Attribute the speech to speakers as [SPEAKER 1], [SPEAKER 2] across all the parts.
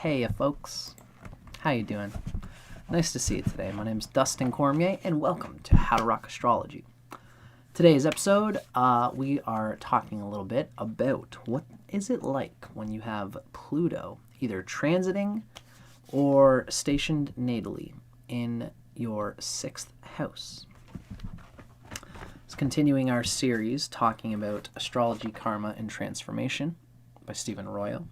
[SPEAKER 1] Hey folks, how you doing? Nice to see you today. My name's Dustin Cormier and welcome to How to Rock Astrology. Today's episode, we are talking a little bit about what is it like when you have Pluto either transiting or stationed natally in your 6th house. It's continuing our series talking about Astrology Karma and Transformation by Arroyo.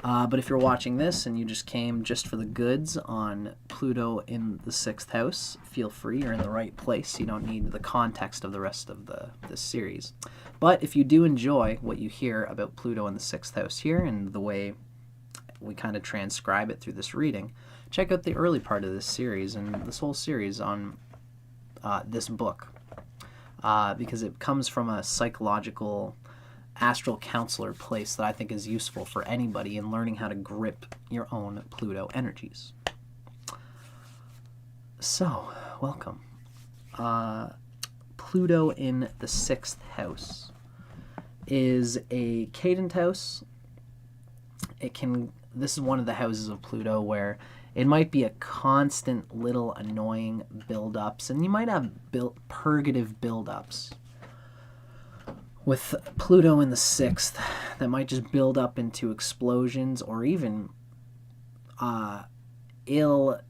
[SPEAKER 1] But if you're watching this and you just came just for the goods on Pluto in the 6th house, feel free. You're in the right place. You don't need the context of the rest of this series. But if you do enjoy what you hear about Pluto in the 6th house here and the way we kind of transcribe it through this reading, check out the early part of this series and this whole series on this book because it comes from a psychological astral counselor place that I think is useful for anybody in learning how to grip your own Pluto energies. So, welcome. Pluto in the 6th house is a cadent house. This is one of the houses of Pluto where it might be a constant little annoying buildups, and you might have purgative buildups with Pluto in the 6th that might just build up into explosions or even ill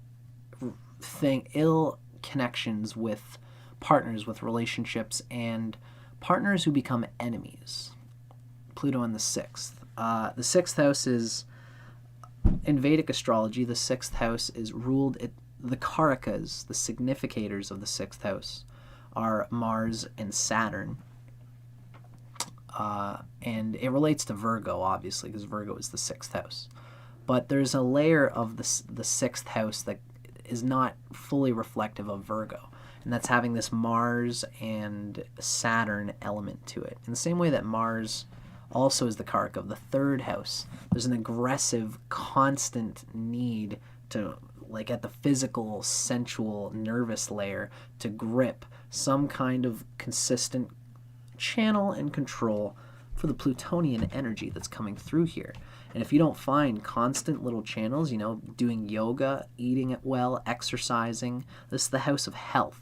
[SPEAKER 1] connections with partners, with relationships, and partners who become enemies. Pluto in the 6th. The 6th house is, in Vedic astrology, the 6th house is ruled, the Karkas, the significators of the 6th house, are Mars and Saturn. And it relates to Virgo, obviously, because Virgo is the 6th house. But there's a layer of the 6th house that is not fully reflective of Virgo, and that's having this Mars and Saturn element to it. In the same way that Mars also is the Karaka of the 3rd house, there's an aggressive, constant need to, like at the physical, sensual, nervous layer, to grip some kind of consistent channel and control for the Plutonian energy that's coming through here. And if you don't find constant little channels, doing yoga, eating it well, exercising, this is the house of health.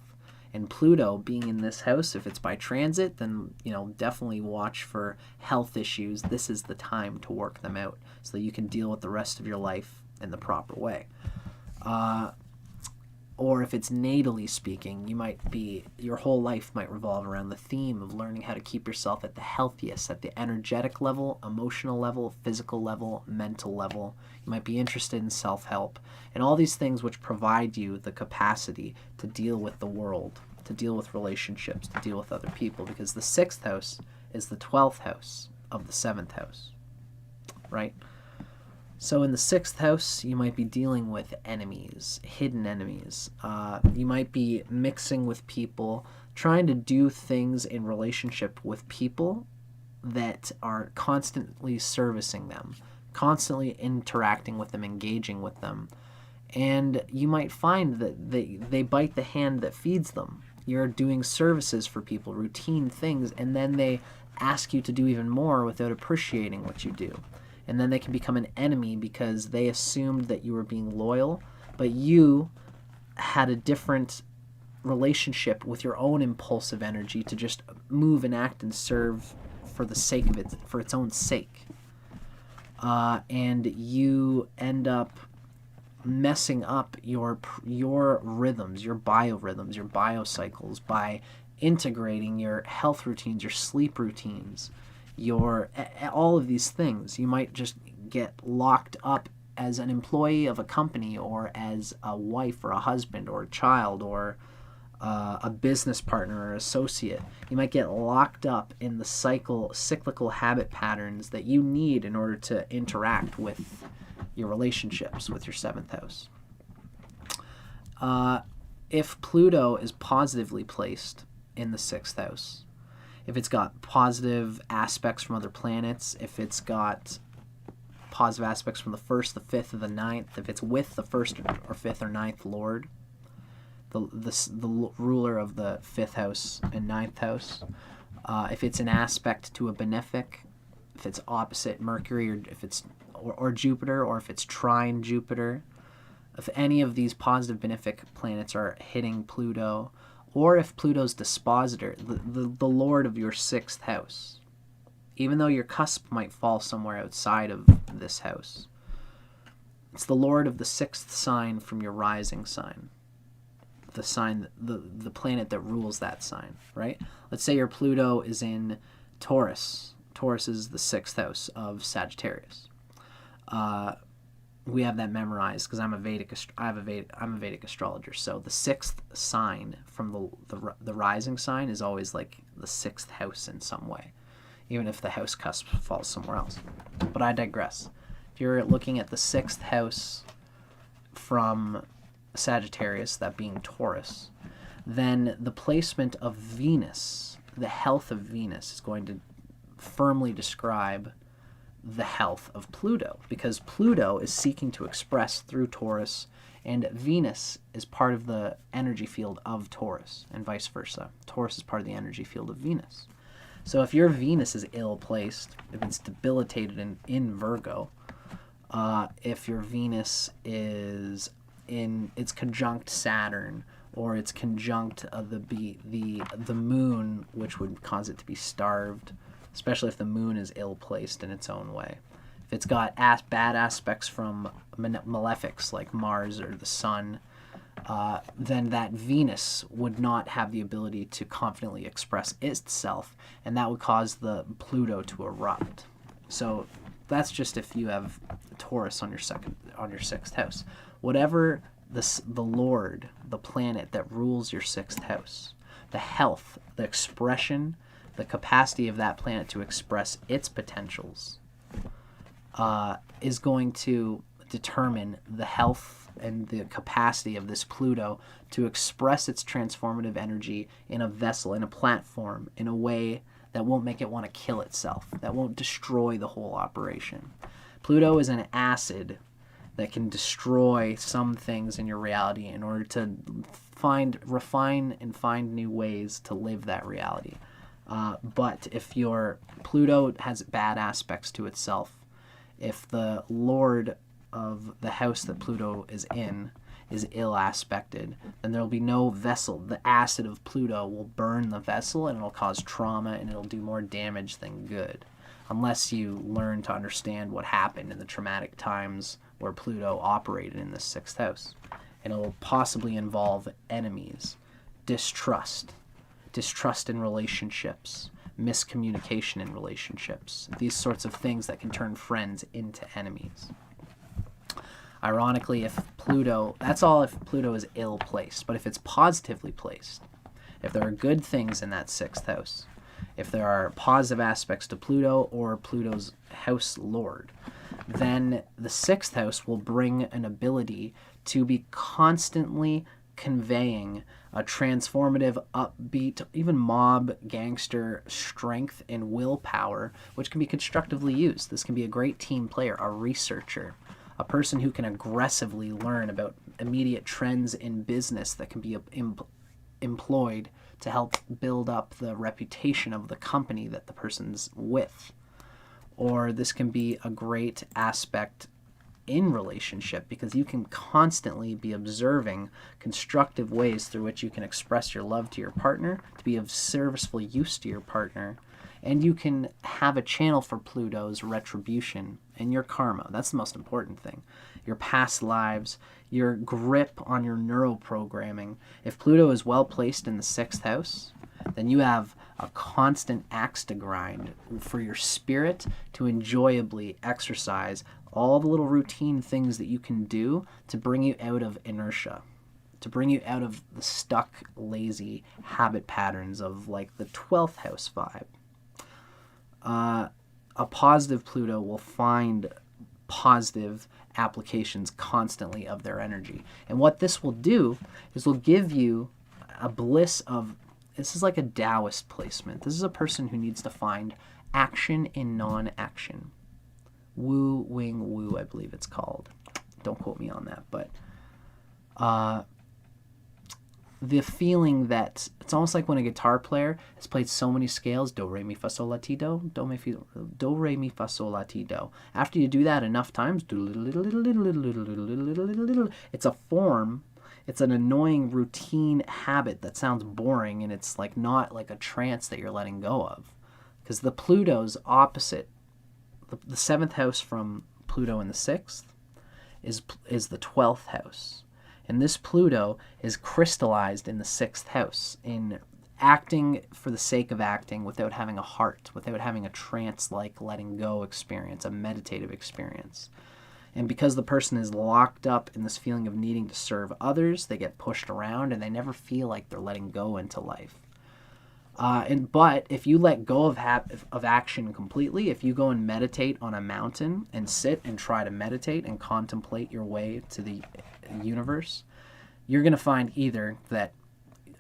[SPEAKER 1] And Pluto being in this house, if it's by transit, then definitely watch for health issues. This is the time to work them out so that you can deal with the rest of your life in the proper way. Or if it's natally speaking, your whole life might revolve around the theme of learning how to keep yourself at the healthiest, at the energetic level, emotional level, physical level, mental level. You might be interested in self-help and all these things which provide you the capacity to deal with the world, to deal with relationships, to deal with other people, because the 6th house is the 12th house of the 7th house, right? So in the 6th house, you might be dealing with enemies, hidden enemies. You might be mixing with people, trying to do things in relationship with people that are constantly servicing them, constantly interacting with them, engaging with them. And you might find that they bite the hand that feeds them. You're doing services for people, routine things, and then they ask you to do even more without appreciating what you do. And then they can become an enemy because they assumed that you were being loyal, but you had a different relationship with your own impulsive energy to just move and act and serve for the sake of it, for its own sake. And you end up messing up your rhythms, your biorhythms, your biocycles by integrating your health routines, your sleep routines, all of these things. You might just get locked up as an employee of a company, or as a wife or a husband or a child, or a business partner or associate. You might get locked up in the cyclical habit patterns that you need in order to interact with your relationships with your 7th house. If Pluto is positively placed in the 6th house, if it's got positive aspects from other planets, if it's got positive aspects from the 1st, the 5th, or the 9th, if it's with the 1st or 5th or 9th Lord, the ruler of the 5th house and 9th house, if it's an aspect to a benefic, if it's opposite Mercury, or if it's or Jupiter, or if it's trine Jupiter, if any of these positive benefic planets are hitting Pluto, or if Pluto's dispositor, the lord of your 6th house, even though your cusp might fall somewhere outside of this house, it's the lord of the 6th sign from your rising sign, the sign, the planet that rules that sign, right? Let's say your Pluto is in Taurus. Taurus is the 6th house of Sagittarius. We have that memorized because I'm a Vedic astrologer. So the 6th sign from the rising sign is always like the 6th house in some way, even if the house cusp falls somewhere else. But I digress. If you're looking at the 6th house from Sagittarius, that being Taurus, then the placement of Venus, the health of Venus, is going to firmly describe the health of Pluto, because Pluto is seeking to express through Taurus, and Venus is part of the energy field of Taurus, and vice versa. Taurus is part of the energy field of Venus. So if your Venus is ill-placed, if it's debilitated in Virgo, if your Venus is it's conjunct Saturn, or it's conjunct the moon, which would cause it to be starved, especially if the moon is ill-placed in its own way. If it's got bad aspects from malefics like Mars or the sun, then that Venus would not have the ability to confidently express itself, and that would cause the Pluto to erupt. So that's just if you have Taurus on your 6th house. Whatever the Lord, the planet that rules your 6th house, the health, the expression, the capacity of that planet to express its potentials is going to determine the health and the capacity of this Pluto to express its transformative energy in a vessel, in a platform, in a way that won't make it want to kill itself, that won't destroy the whole operation. Pluto is an acid that can destroy some things in your reality in order to refine and find new ways to live that reality. But if your Pluto has bad aspects to itself, if the lord of the house that Pluto is in is ill aspected, then there will be no vessel. The acid of Pluto will burn the vessel, and it'll cause trauma, and it'll do more damage than good, unless you learn to understand what happened in the traumatic times where Pluto operated in the 6th house. And it will possibly involve enemies, distrust in relationships, miscommunication in relationships, these sorts of things that can turn friends into enemies. Ironically, that's all if Pluto is ill-placed, but if it's positively placed, if there are good things in that 6th house, if there are positive aspects to Pluto or Pluto's house lord, then the 6th house will bring an ability to be constantly conveying a transformative, upbeat, even mob gangster strength and willpower, which can be constructively used. This can be a great team player, a researcher, a person who can aggressively learn about immediate trends in business that can be employed to help build up the reputation of the company that the person's with. Or this can be a great aspect in relationship, because you can constantly be observing constructive ways through which you can express your love to your partner, to be of serviceful use to your partner, and you can have a channel for Pluto's retribution and your karma. That's the most important thing. Your past lives, your grip on your neuroprogramming. If Pluto is well placed in the 6th house, then you have a constant axe to grind for your spirit to enjoyably exercise all the little routine things that you can do to bring you out of inertia, to bring you out of the stuck, lazy habit patterns of like the 12th house vibe. A positive Pluto will find positive applications constantly of their energy. And what this will do is will give you a bliss of, this is like a Taoist placement. This is a person who needs to find action in non-action. Wu Wing Wu, I believe it's called. Don't quote me on that, but the feeling that it's almost like when a guitar player has played so many scales, do, re, mi, fa, sol, la, ti, do, do, re, mi, fa, sol, la, ti, do. After you do that enough times, it's a form, it's an annoying routine habit that sounds boring, and it's like not like a trance that you're letting go of. Because the Pluto's opposite, the 7th house from Pluto in the 6th is the 12th house. And this Pluto is crystallized in the 6th house, in acting for the sake of acting without having a heart, without having a trance-like letting go experience, a meditative experience. And because the person is locked up in this feeling of needing to serve others, they get pushed around and they never feel like they're letting go into life. But if you let go of action completely, if you go and meditate on a mountain and sit and try to meditate and contemplate your way to the universe, you're going to find either that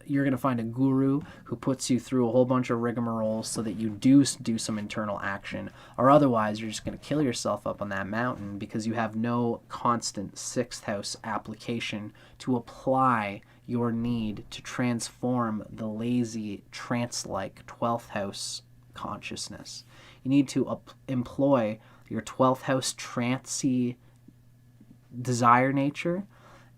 [SPEAKER 1] you're going to find a guru who puts you through a whole bunch of rigmaroles so that you do some internal action, or otherwise you're just going to kill yourself up on that mountain because you have no constant 6th house application to apply your need to transform the lazy, trance-like 12th house consciousness. You need to employ your 12th house trancey desire nature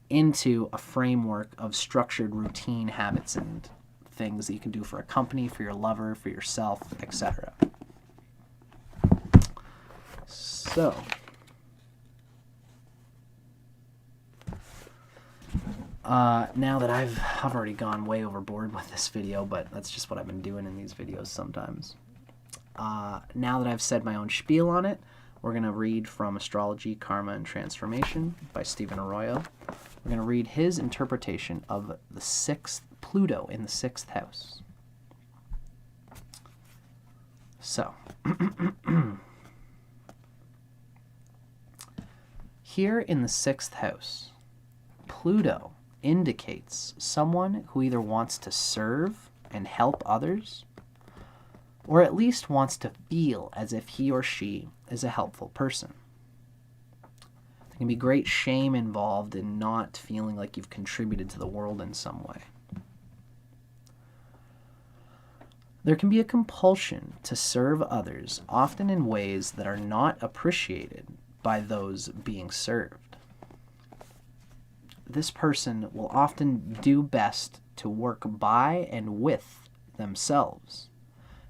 [SPEAKER 1] into a framework of structured routine habits and things that you can do for a company, for your lover, for yourself, etc. So, now that I've already gone way overboard with this video, but that's just what I've been doing in these videos sometimes. Now that I've said my own spiel on it, we're going to read from Astrology, Karma, and Transformation by Stephen Arroyo. We're going to read his interpretation of the 6th Pluto in the 6th house. So, here in the 6th house, Pluto indicates someone who either wants to serve and help others, or at least wants to feel as if he or she is a helpful person. There can be great shame involved in not feeling like you've contributed to the world in some way. There can be a compulsion to serve others, often in ways that are not appreciated by those being served. This person will often do best to work by and with themselves,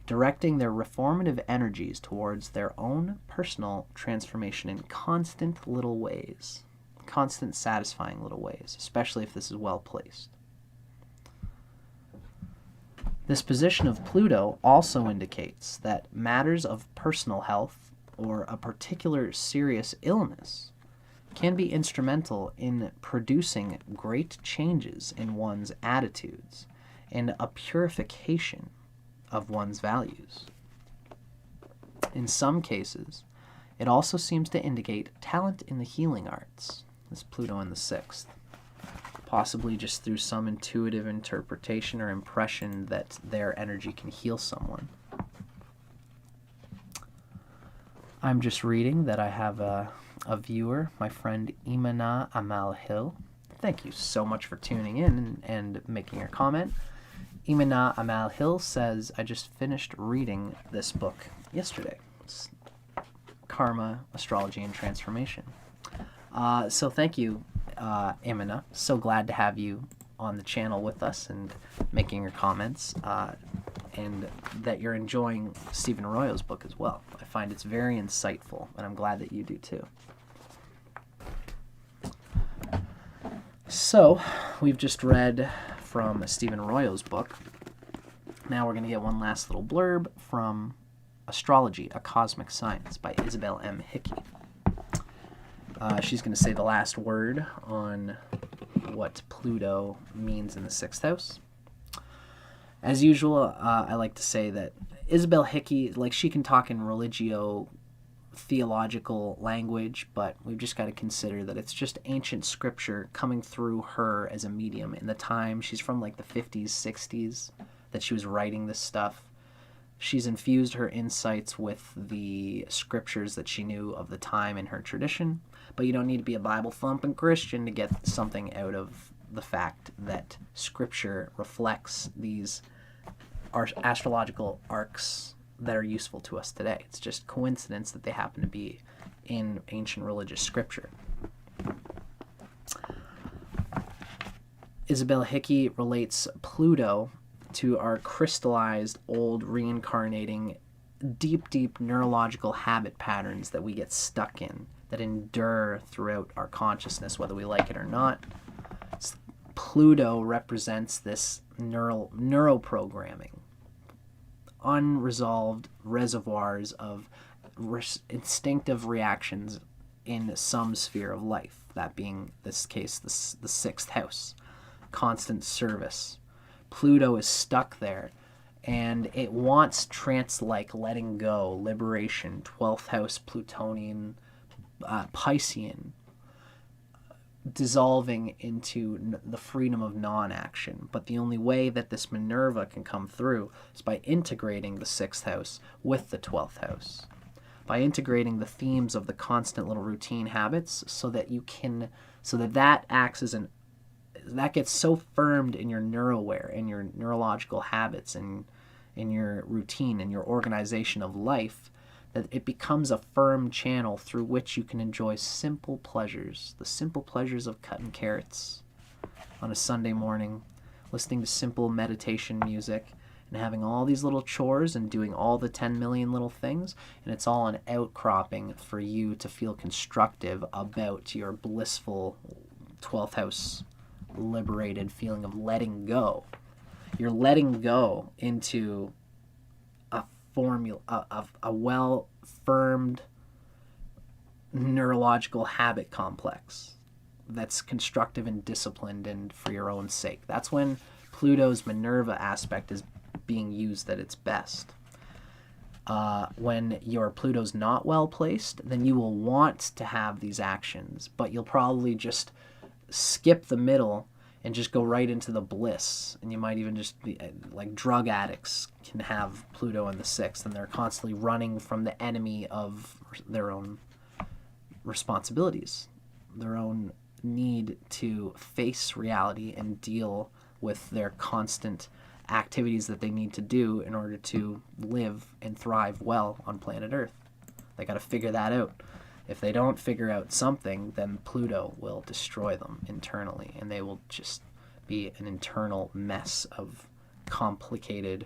[SPEAKER 1] directing their reformative energies towards their own personal transformation in constant little ways, constant satisfying little ways, especially if this is well placed. This position of Pluto also indicates that matters of personal health or a particular serious illness can be instrumental in producing great changes in one's attitudes and a purification of one's values. In some cases, it also seems to indicate talent in the healing arts, this Pluto in the 6th, possibly just through some intuitive interpretation or impression that their energy can heal someone. I'm just reading that I have a viewer, my friend Imana Amal Hill. Thank you so much for tuning in and making your comment. Imana Amal Hill says, I just finished reading this book yesterday. It's Karma, Astrology, and Transformation. So thank you, Imana. So glad to have you on the channel with us and making your comments, and that you're enjoying Stephen Arroyo's book as well. I find it's very insightful, and I'm glad that you do too. So, we've just read from Stephen Arroyo's book. Now we're going to get one last little blurb from Astrology, A Cosmic Science by Isabel M. Hickey. She's going to say the last word on what Pluto means in the 6th house. As usual, I like to say that Isabel Hickey, like, she can talk in religio-theological language, but we've just got to consider that it's just ancient scripture coming through her as a medium in the time. She's from like the 50s, 60s that she was writing this stuff. She's infused her insights with the scriptures that she knew of the time in her tradition, but you don't need to be a Bible-thumping Christian to get something out of the fact that Scripture reflects these astrological arcs that are useful to us today. It's just coincidence that they happen to be in ancient religious scripture. Isabel Hickey relates Pluto to our crystallized, old, reincarnating, deep neurological habit patterns that we get stuck in, that endure throughout our consciousness, whether we like it or not. Pluto represents this neuroprogramming, unresolved reservoirs of instinctive reactions in some sphere of life, that being, this case, the sixth house, constant service. Pluto is stuck there, and it wants trance-like letting go, liberation, 12th house Plutonian, Piscean, dissolving into the freedom of non-action. But the only way that this Minerva can come through is by integrating the 6th house with the 12th house, by integrating the themes of the constant little routine habits, so that that acts as that gets so firmed in your neuroware, in your neurological habits, and in your routine and your organization of life, that it becomes a firm channel through which you can enjoy simple pleasures, the simple pleasures of cutting carrots on a Sunday morning, listening to simple meditation music, and having all these little chores and doing all the 10 million little things, and it's all an outcropping for you to feel constructive about your blissful 12th house liberated feeling of letting go. You're letting go into a formula, a well-firmed neurological habit complex that's constructive and disciplined and for your own sake. That's when Pluto's Minerva aspect is being used at its best. When your Pluto's not well placed, then you will want to have these actions, but you'll probably just skip the middle and just go right into the bliss. And you might even just be like drug addicts can have Pluto in the 6th, and they're constantly running from the enemy of their own responsibilities, their own need to face reality and deal with their constant activities that they need to do in order to live and thrive well on planet Earth. They got to figure that out. If they don't figure out something, then Pluto will destroy them internally, and they will just be an internal mess of complicated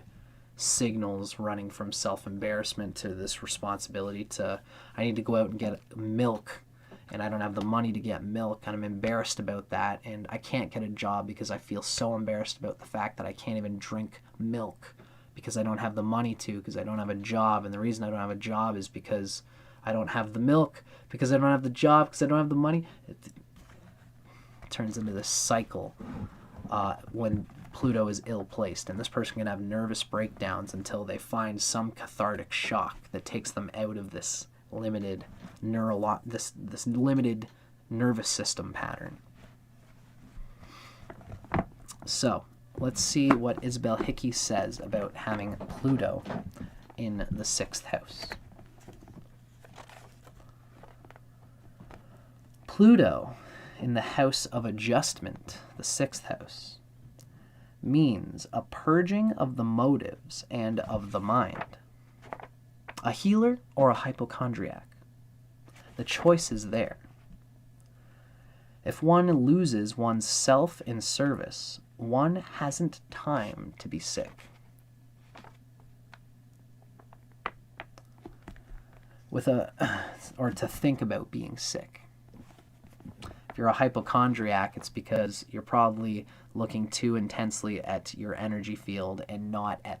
[SPEAKER 1] signals running from self-embarrassment to this responsibility to, I need to go out and get milk, and I don't have the money to get milk, and I'm embarrassed about that, and I can't get a job because I feel so embarrassed about the fact that I can't even drink milk because I don't have the money to, because I don't have a job, and the reason I don't have a job is because I don't have the milk, because I don't have the job, because I don't have the money. It turns into this cycle when Pluto is ill-placed, and this person can have nervous breakdowns until they find some cathartic shock that takes them out of this limited this limited nervous system pattern. So let's see what Isabel Hickey says about having Pluto in the 6th house. Pluto in the house of adjustment, the 6th house, means a purging of the motives and of the mind. A healer or a hypochondriac. The choice is there. If one loses one's self in service, one hasn't time to be sick. Or to think about being sick. If you're a hypochondriac, it's because you're probably looking too intensely at your energy field and not at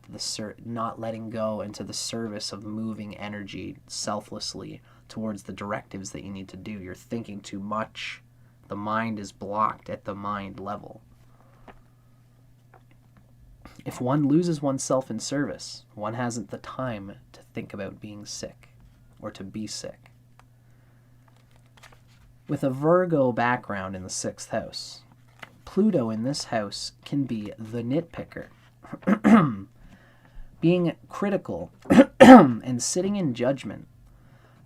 [SPEAKER 1] not letting go into the service of moving energy selflessly towards the directives that you need to do. You're thinking too much. The mind is blocked at the mind level. If one loses oneself in service, one hasn't the time to think about being sick or to be sick. With a Virgo background in the 6th house, Pluto in this house can be the nitpicker. Being critical and sitting in judgment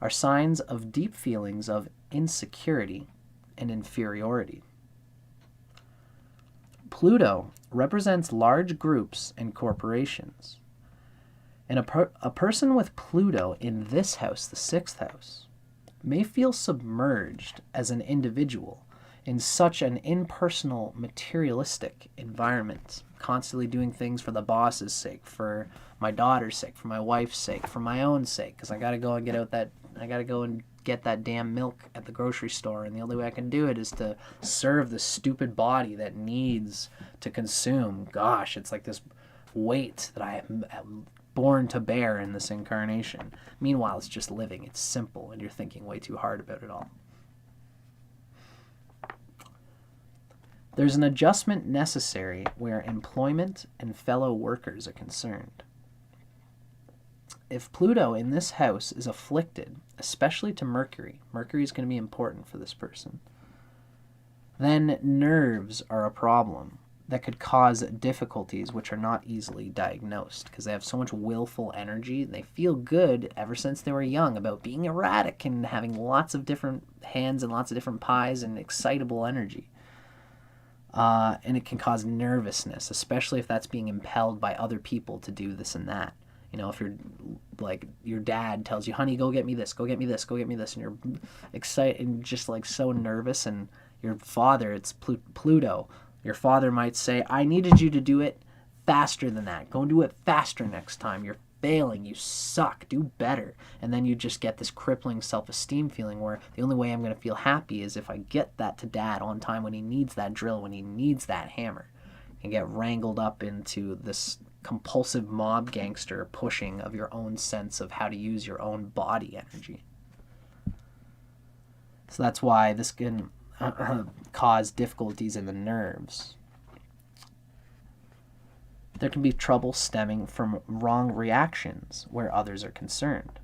[SPEAKER 1] are signs of deep feelings of insecurity and inferiority. Pluto represents large groups and corporations. And a person with Pluto in this house, the 6th house, may feel submerged as an individual in such an impersonal, materialistic environment, constantly doing things for the boss's sake, for my daughter's sake, for my wife's sake, for my own sake, because I gotta go and get that damn milk at the grocery store, and the only way I can do it is to serve the stupid body that needs to consume. Gosh, it's like this weight that I am born to bear in this incarnation. Meanwhile, it's just living. It's simple, and you're thinking way too hard about it all. There's an adjustment necessary where employment and fellow workers are concerned. If Pluto in this house is afflicted, especially to Mercury is going to be important for this person, then nerves are a problem that could cause difficulties which are not easily diagnosed because they have so much willful energy. They feel good ever since they were young about being erratic and having lots of different hands and lots of different pies and excitable energy. And it can cause nervousness, especially if that's being impelled by other people to do this and that. You know, if you're like your dad tells you, honey, go get me this, go get me this, go get me this, and you're excited and just like so nervous, and your father, it's Pluto, your father might say, I needed you to do it faster than that. Go and do it faster next time. You're failing. You suck. Do better. And then you just get this crippling self-esteem feeling where the only way I'm going to feel happy is if I get that to dad on time when he needs that drill, when he needs that hammer, and get wrangled up into this compulsive mob gangster pushing of your own sense of how to use your own body energy. So that's why this can cause difficulties in the nerves. There can be trouble stemming from wrong reactions where others are concerned.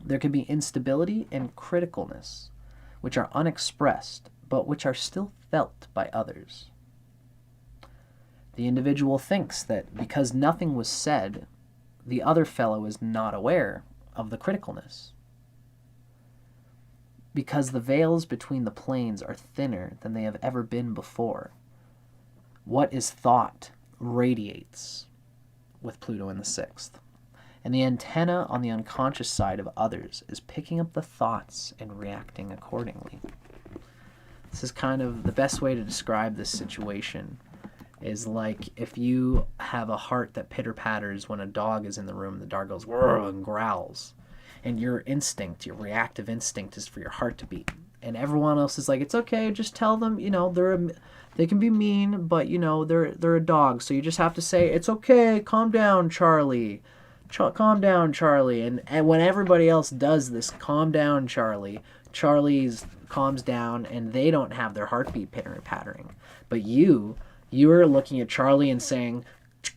[SPEAKER 1] There can be instability and criticalness, which are unexpressed, but which are still felt by others. The individual thinks that because nothing was said, the other fellow is not aware of the criticalness. Because the veils between the planes are thinner than they have ever been before, what is thought radiates with Pluto in the 6th. And the antenna on the unconscious side of others is picking up the thoughts and reacting accordingly. This is kind of the best way to describe this situation is like if you have a heart that pitter-patters when a dog is in the room, the dog goes whirr and growls. And your instinct, your reactive instinct is for your heart to beat. And everyone else is like, it's okay, just tell them, you know, they can be mean, but, you know, they're a dog. So you just have to say, it's okay, calm down, Charlie. Calm down, Charlie. And when everybody else does this, calm down, Charlie, Charlie's calms down and they don't have their heartbeat pitter-pattering. But you're looking at Charlie and saying,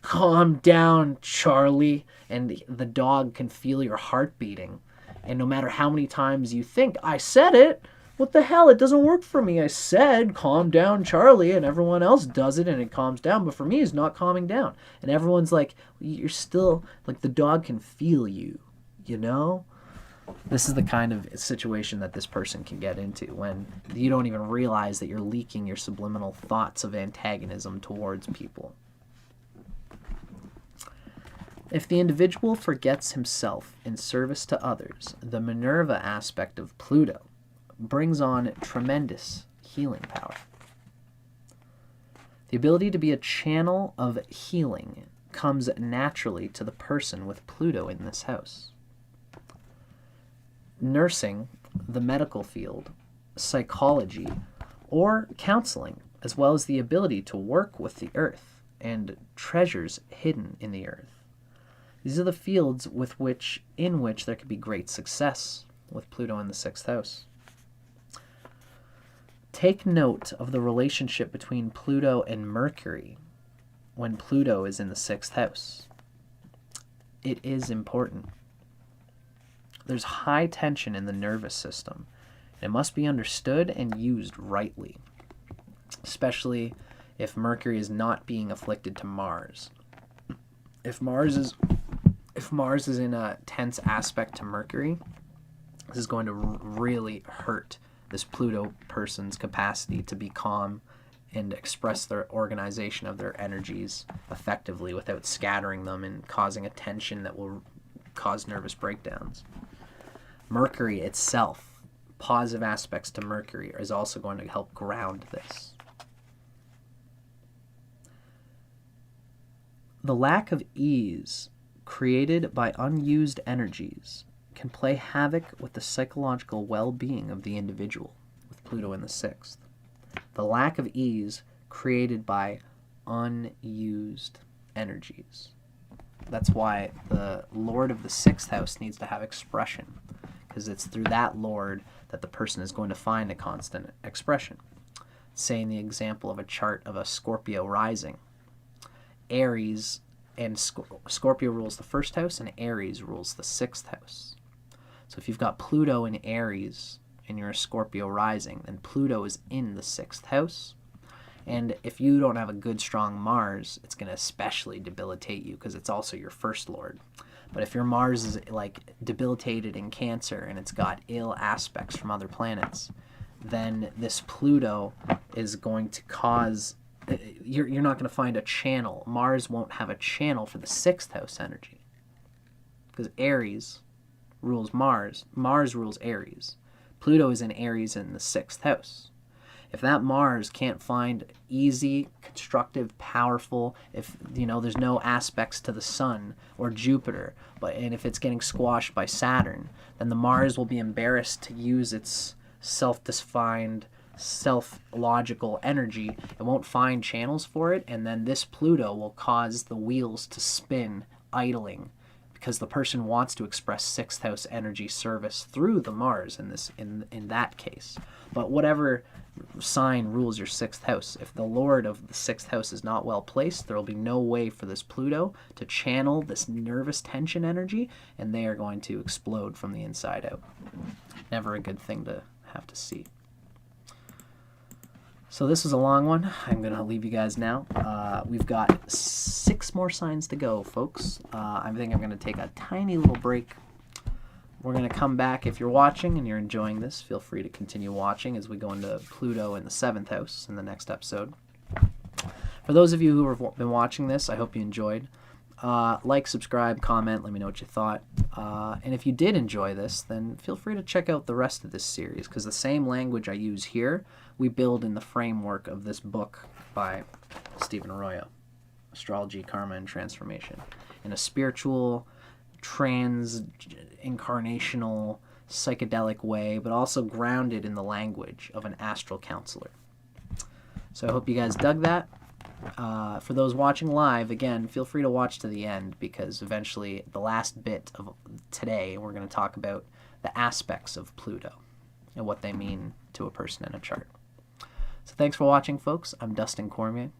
[SPEAKER 1] calm down, Charlie. And the dog can feel your heart beating. And no matter how many times you think, I said it, what the hell, it doesn't work for me. I said, calm down, Charlie, and everyone else does it and it calms down. But for me, it's not calming down. And everyone's like, you're still, like the dog can feel you, you know? This is the kind of situation that this person can get into when you don't even realize that you're leaking your subliminal thoughts of antagonism towards people. If the individual forgets himself in service to others, the Minerva aspect of Pluto brings on tremendous healing power. The ability to be a channel of healing comes naturally to the person with Pluto in this house. Nursing, the medical field, psychology, or counseling, as well as the ability to work with the earth and treasures hidden in the earth. These are the fields in which there could be great success with Pluto in the 6th house. Take note of the relationship between Pluto and Mercury when Pluto is in the 6th house. It is important. There's high tension in the nervous system. It must be understood and used rightly, especially if Mercury is not being afflicted to Mars. If Mars is in a tense aspect to Mercury, this is going to really hurt this Pluto person's capacity to be calm and express their organization of their energies effectively without scattering them and causing a tension that will cause nervous breakdowns. Mercury itself, positive aspects to Mercury, is also going to help ground this. The lack of ease created by unused energies can play havoc with the psychological well-being of the individual, with Pluto in the 6th. The lack of ease created by unused energies. That's why the Lord of the 6th house needs to have expression, because it's through that Lord that the person is going to find a constant expression. Say in the example of a chart of a Scorpio rising, Aries and Scorpio rules the 1st house and Aries rules the 6th house. So if you've got Pluto in Aries and you're a Scorpio rising, then Pluto is in the 6th house. And if you don't have a good, strong Mars, it's going to especially debilitate you because it's also your first lord. But if your Mars is like debilitated in Cancer and it's got ill aspects from other planets, then this Pluto is going to cause, you're not going to find a channel. Mars won't have a channel for the 6th house energy because Aries rules Mars. Mars rules Aries. Pluto is in Aries in the 6th house. If that Mars can't find easy, constructive, powerful, if there's no aspects to the Sun or Jupiter, and if it's getting squashed by Saturn, then the Mars will be embarrassed to use its self-defined, self-logical energy. It won't find channels for it, and then this Pluto will cause the wheels to spin, idling, because the person wants to express 6th house energy service through the Mars in that case. But whatever sign rules your 6th house, if the Lord of the 6th house is not well placed, there will be no way for this Pluto to channel this nervous tension energy, and they are going to explode from the inside out. Never a good thing to have to see. So this was a long one. I'm going to leave you guys now. We've got 6 more signs to go, folks. I think I'm going to take a tiny little break. We're going to come back. If you're watching and you're enjoying this, feel free to continue watching as we go into Pluto in the 7th house in the next episode. For those of you who have been watching this, I hope you enjoyed. Like, subscribe, comment, let me know what you thought. And if you did enjoy this, then feel free to check out the rest of this series, because the same language I use here, we build in the framework of this book by Stephen Arroyo, Astrology, Karma, and Transformation, in a spiritual, incarnational, psychedelic way, but also grounded in the language of an astral counselor. So I hope you guys dug that. For those watching live, again, feel free to watch to the end, because eventually, the last bit of today, we're going to talk about the aspects of Pluto and what they mean to a person in a chart. So thanks for watching, folks. I'm Dustin Cormier.